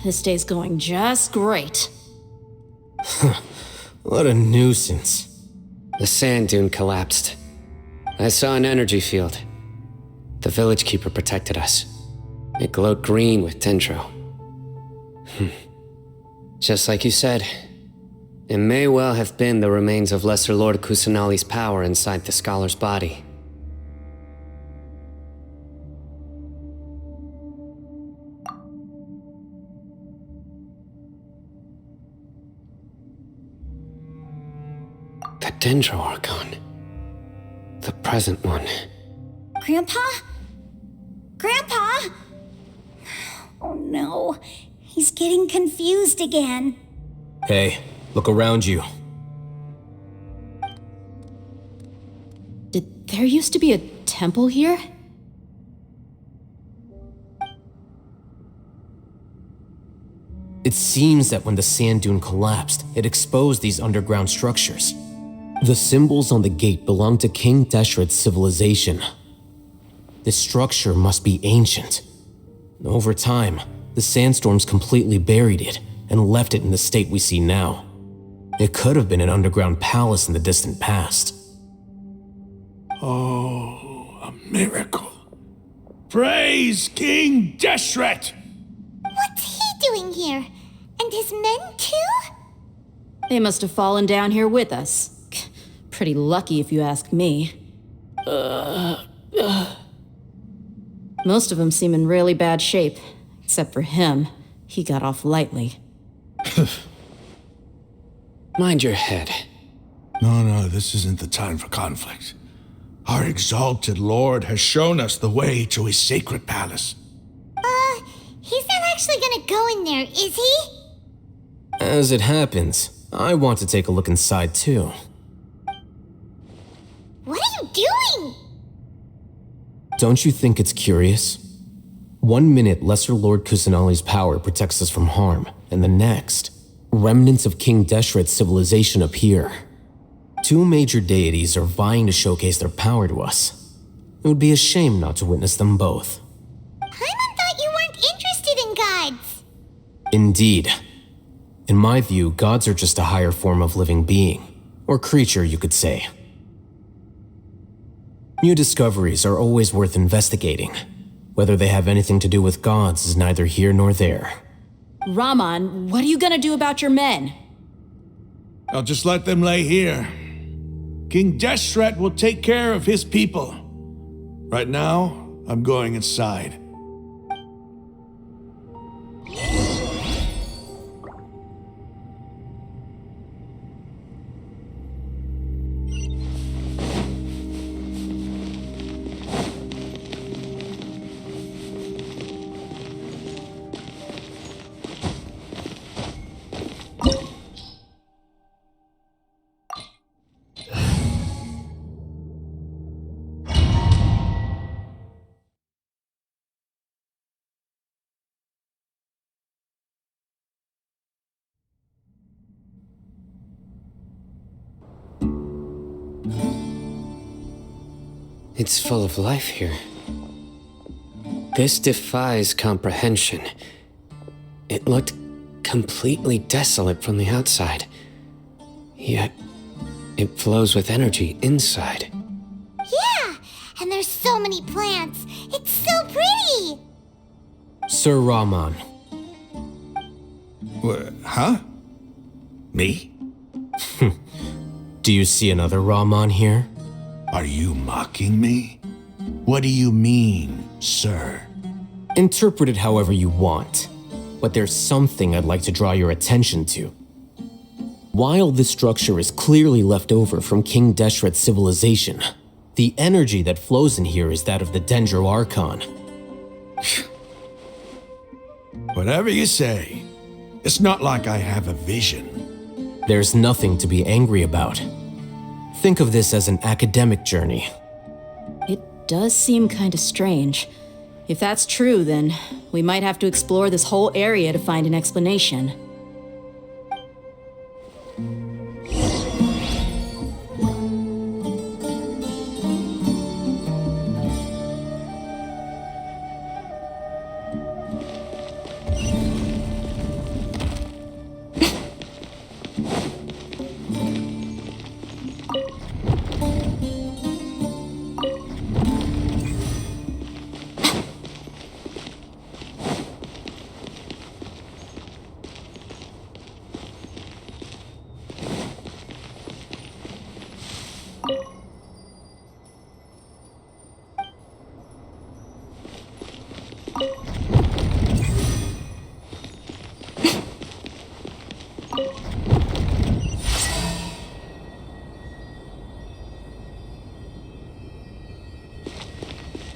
This day's going just great. What a nuisance. The sand dune collapsed. I saw an energy field. The village keeper protected us. It glowed green with dendro. Just like you said, it may well have been the remains of Lesser Lord Kusanali's power inside the scholar's body. The Dendro Archon. The present one. Grandpa? Grandpa? Oh no, he's getting confused again. Hey, look around you. Did there used to be a temple here? It seems that when the sand dune collapsed, it exposed these underground structures. The symbols on the gate belong to King Deshret's civilization. This structure must be ancient. Over time, the sandstorms completely buried it and left it in the state we see now. It could have been an underground palace in the distant past. Oh, a miracle. Praise King Deshret! What's he doing here? And his men too? They must have fallen down here with us. Pretty lucky if you ask me. Most of them seem in really bad shape, except for him. He got off lightly. Mind your head. No, this isn't the time for conflict. Our exalted lord has shown us the way to his sacred palace. He's not actually gonna gonna go in there, is he? As it happens, I want to take a look inside too. What are you doing? Don't you think it's curious? 1 minute, Lesser Lord Kusanali's power protects us from harm, and the next, remnants of King Deshret's civilization appear. 2 major deities are vying to showcase their power to us. It would be a shame not to witness them both. Paimon thought you weren't interested in gods. Indeed. In my view, gods are just a higher form of living being, or creature, you could say. New discoveries are always worth investigating. Whether they have anything to do with gods is neither here nor there. Raman, what are you gonna do about your men? I'll just let them lay here. King Deshret will take care of his people. Right now, I'm going inside. It's full of life here. This defies comprehension. It looked completely desolate from the outside. Yet, it flows with energy inside. Yeah, and there's so many plants. It's so pretty. Sir Raman. Huh? Me? Do you see another Raman here? Are you mocking me? What do you mean, sir? Interpret it however you want, but there's something I'd like to draw your attention to. While this structure is clearly left over from King Deshret's civilization, the energy that flows in here is that of the Dendro Archon. Whatever you say. It's not like I have a vision. There's nothing to be angry about. Think of this as an academic journey. It does seem kinda strange. If that's true, then we might have to explore this whole area to find an explanation.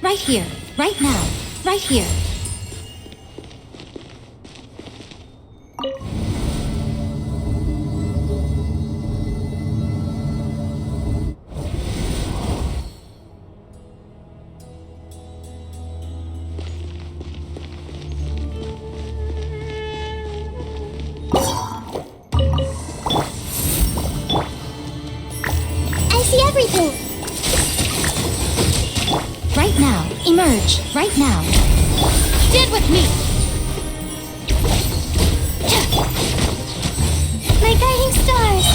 Right here, right now, right here. I see everything. Right now, emerge, right now. Stand with me. My guiding stars.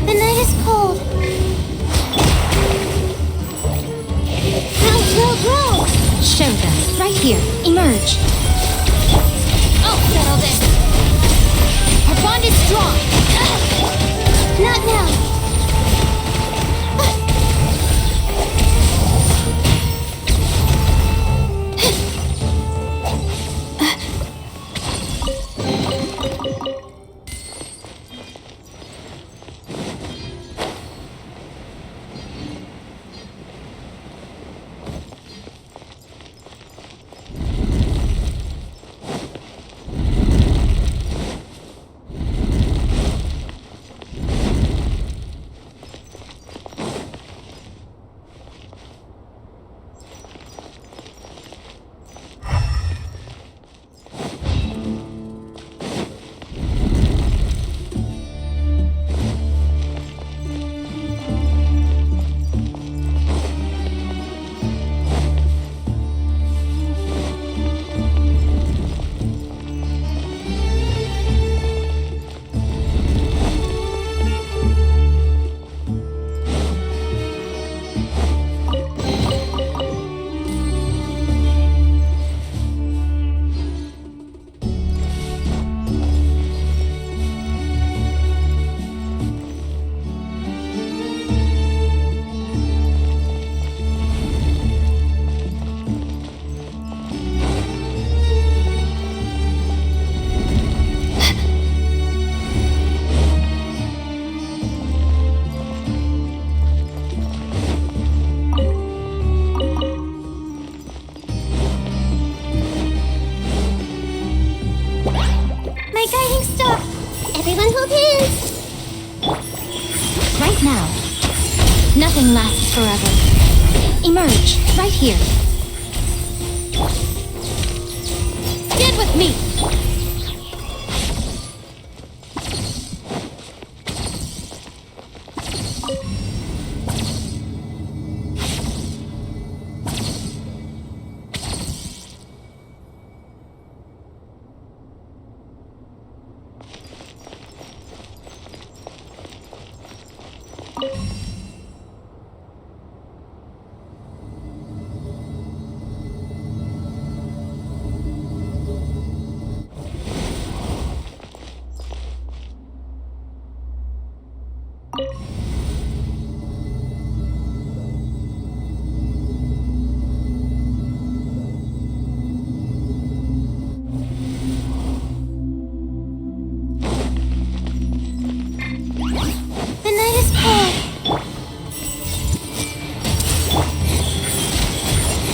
The night is cold. Grow. Show them, right here, emerge. I'll settle this. Our bond is strong. Not now. Everyone hold hands! Right now. Nothing lasts forever. Emerge, right here. Stand with me!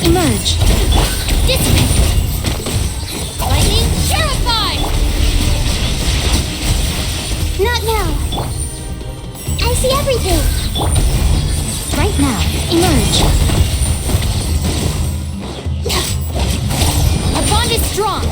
Emerge. Dissipate. Lightning purify! Not now. I see everything. Right now. Emerge. Our bond is strong.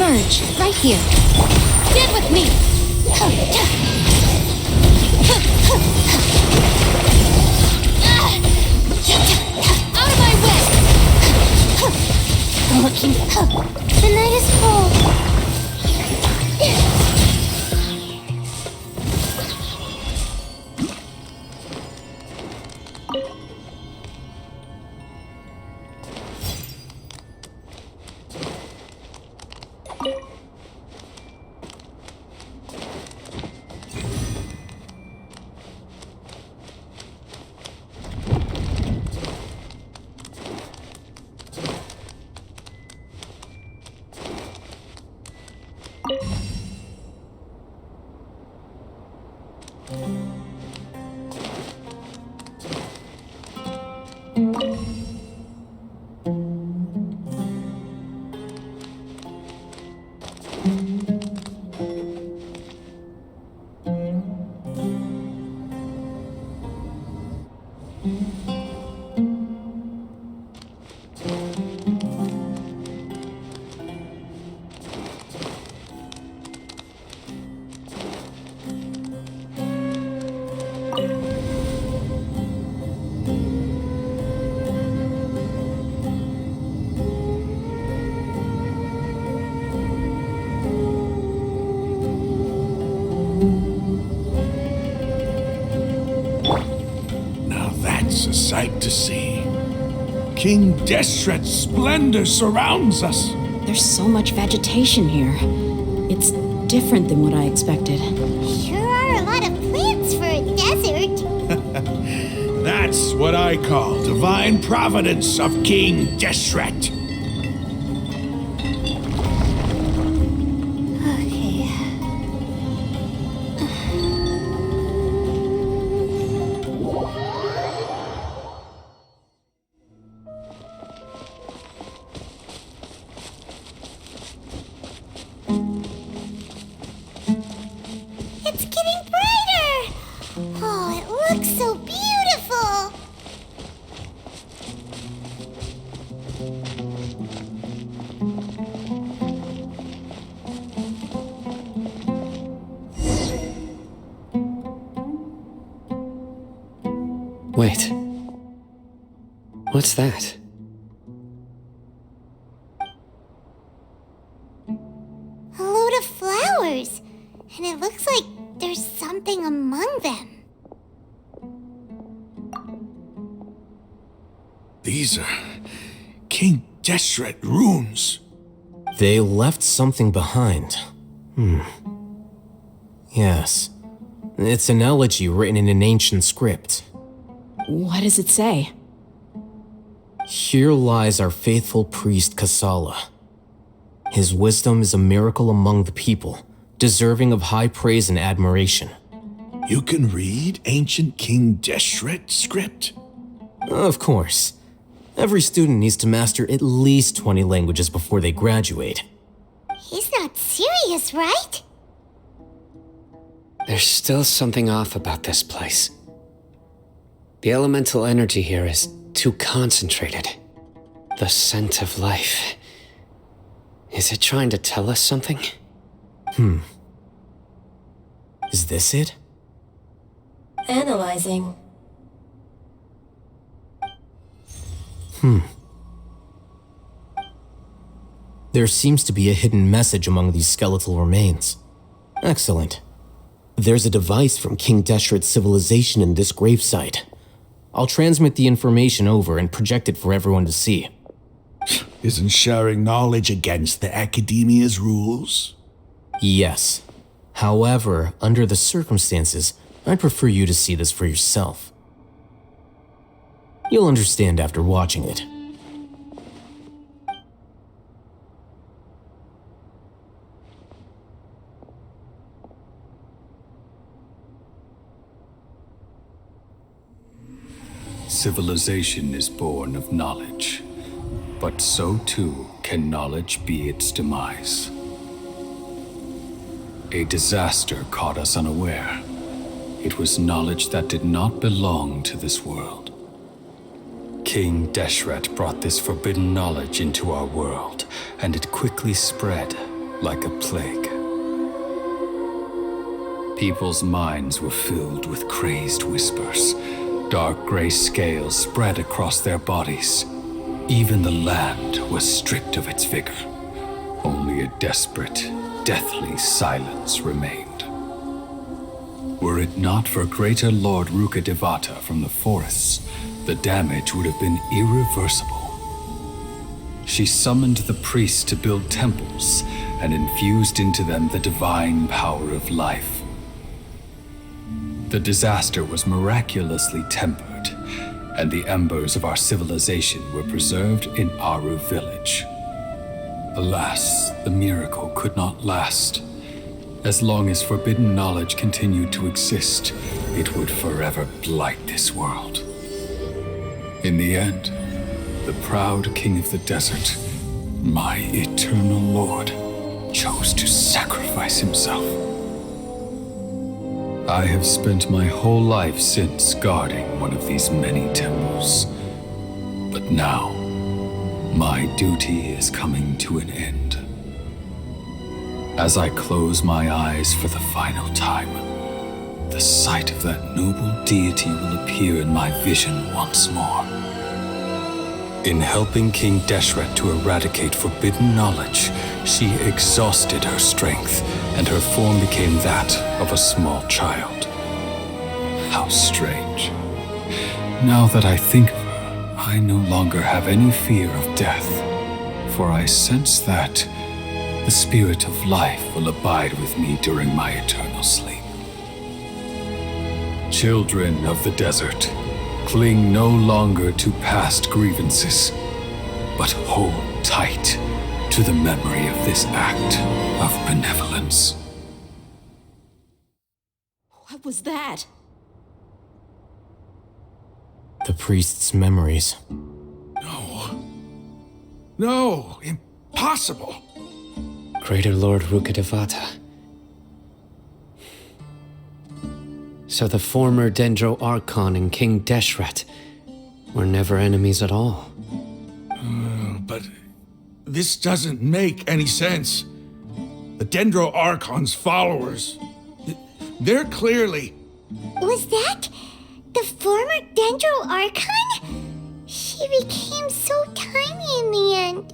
emerge, right here. Stand with me! Out of my way! The night is cold. Now that's a sight to see. King Deshret's splendor surrounds us. There's so much vegetation here. It's different than what I expected. Sure are a lot of plants for a desert. That's what I call divine providence of King Deshret. Okay. It's getting brighter! Oh, it looks so beautiful! Wait. What's that? A load of flowers, and it looks like there's something among them. These are King Deshret runes. They left something behind. Yes. It's an elegy written in an ancient script. What does it say? Here lies our faithful priest Kasala. His wisdom is a miracle among the people, deserving of high praise and admiration. You can read ancient King Deshret script? Of course. Every student needs to master at least 20 languages before they graduate. He's not serious, right? There's still something off about this place. The elemental energy here is too concentrated. The scent of life. Is it trying to tell us something? Is this it? Analyzing. There seems to be a hidden message among these skeletal remains. Excellent. There's a device from King Deshret's civilization in this gravesite. I'll transmit the information over and project it for everyone to see. Isn't sharing knowledge against the Academia's rules? Yes. However, under the circumstances, I'd prefer you to see this for yourself. You'll understand after watching it. Civilization is born of knowledge, but so too can knowledge be its demise. A disaster caught us unaware. It was knowledge that did not belong to this world. King Deshret brought this forbidden knowledge into our world, and it quickly spread, like a plague. People's minds were filled with crazed whispers. Dark gray scales spread across their bodies. Even the land was stripped of its vigor. Only a desperate, deathly silence remained. Were it not for greater Lord Rukkhadevata from the forests, the damage would have been irreversible. She summoned the priests to build temples and infused into them the divine power of life. The disaster was miraculously tempered, and the embers of our civilization were preserved in Aru village. Alas, the miracle could not last. As long as forbidden knowledge continued to exist, it would forever blight this world. In the end, the proud king of the desert, my eternal lord, chose to sacrifice himself. I have spent my whole life since guarding one of these many temples. But now, my duty is coming to an end. As I close my eyes for the final time, the sight of that noble deity will appear in my vision once more. In helping King Deshret to eradicate forbidden knowledge, she exhausted her strength, and her form became that of a small child. How strange. Now that I think of her, I no longer have any fear of death, for I sense that the spirit of life will abide with me during my eternal sleep. Children of the desert, cling no longer to past grievances, but hold tight to the memory of this act of benevolence. What was that? The priest's memories. No, impossible. Greater Lord Rukkhadevata. So the former Dendro Archon and King Deshret were never enemies at all. But this doesn't make any sense. The Dendro Archon's followers, they're clearly... Was that the former Dendro Archon? She became so tiny in the end.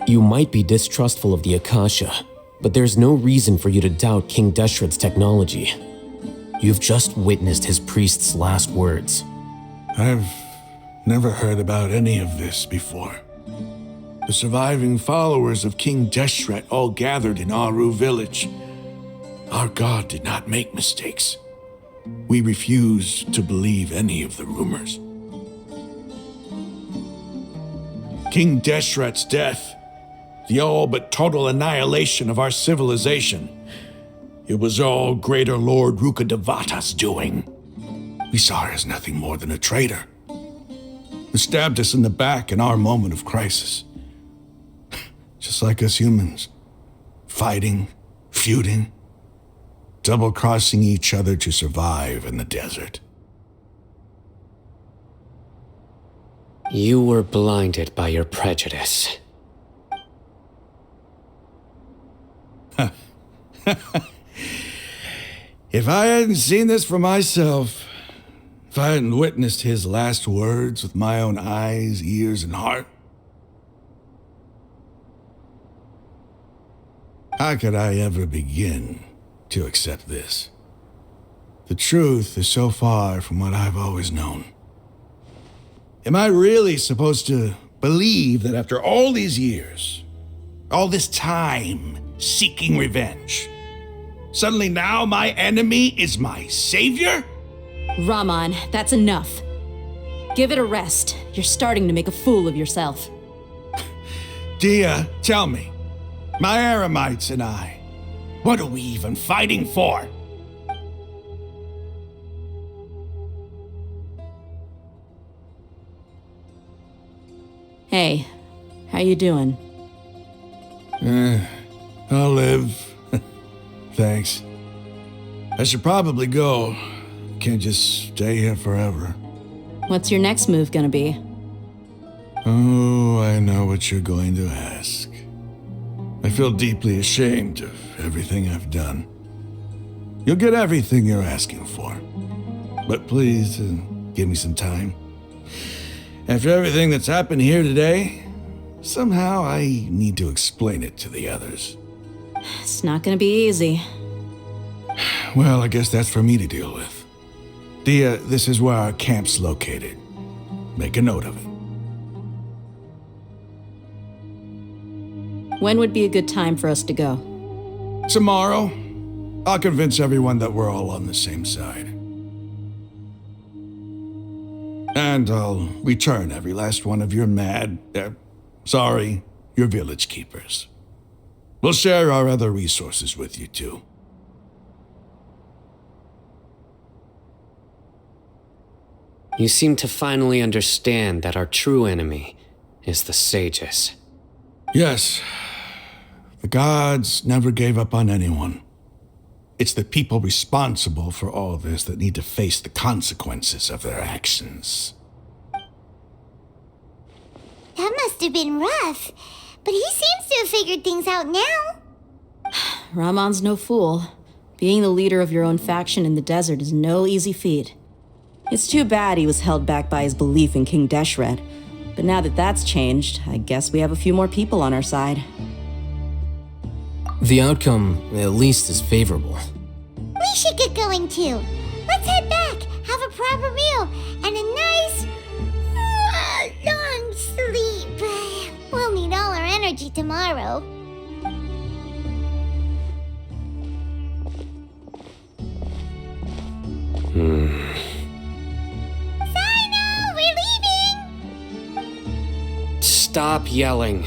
You might be distrustful of the Akasha, but there's no reason for you to doubt King Deshret's technology. You've just witnessed his priest's last words. I've never heard about any of this before. The surviving followers of King Deshret all gathered in Aru village. Our god did not make mistakes. We refused to believe any of the rumors. King Deshret's death, the all but total annihilation of our civilization, it was all Greater Lord Rukkhadevata's doing. We saw her as nothing more than a traitor, who stabbed us in the back in our moment of crisis. Just like us humans, fighting, feuding, double-crossing each other to survive in the desert. You were blinded by your prejudice. If I hadn't seen this for myself, if I hadn't witnessed his last words with my own eyes, ears, and heart, how could I ever begin to accept this? The truth is so far from what I've always known. Am I really supposed to believe that after all these years, all this time seeking revenge, suddenly now my enemy is my savior? Raman, that's enough. Give it a rest. You're starting to make a fool of yourself. Dia, tell me, my Aramites and I, what are we even fighting for? Hey, how you doing? I'll live. Thanks. I should probably go. Can't just stay here forever. What's your next move gonna be? Oh, I know what you're going to ask. I feel deeply ashamed of everything I've done. You'll get everything you're asking for. But please, give me some time. After everything that's happened here today, somehow I need to explain it to the others. It's not gonna be easy. Well, I guess that's for me to deal with. Dia, this is where our camp's located. Make a note of it. When would be a good time for us to go? Tomorrow, I'll convince everyone that we're all on the same side. And I'll return every last one of your your village keepers. We'll share our other resources with you too. You seem to finally understand that our true enemy is the sages. Yes. The gods never gave up on anyone. It's the people responsible for all this that need to face the consequences of their actions. That must have been rough, but he seems to have figured things out now. Ramon's no fool. Being the leader of your own faction in the desert is no easy feat. It's too bad he was held back by his belief in King Deshret. But now that that's changed, I guess we have a few more people on our side. The outcome, at least, is favorable. We should get going too. Let's head back, have a proper meal, and a nice, long sleep. We'll need all our energy tomorrow. Sino, we're leaving! Stop yelling.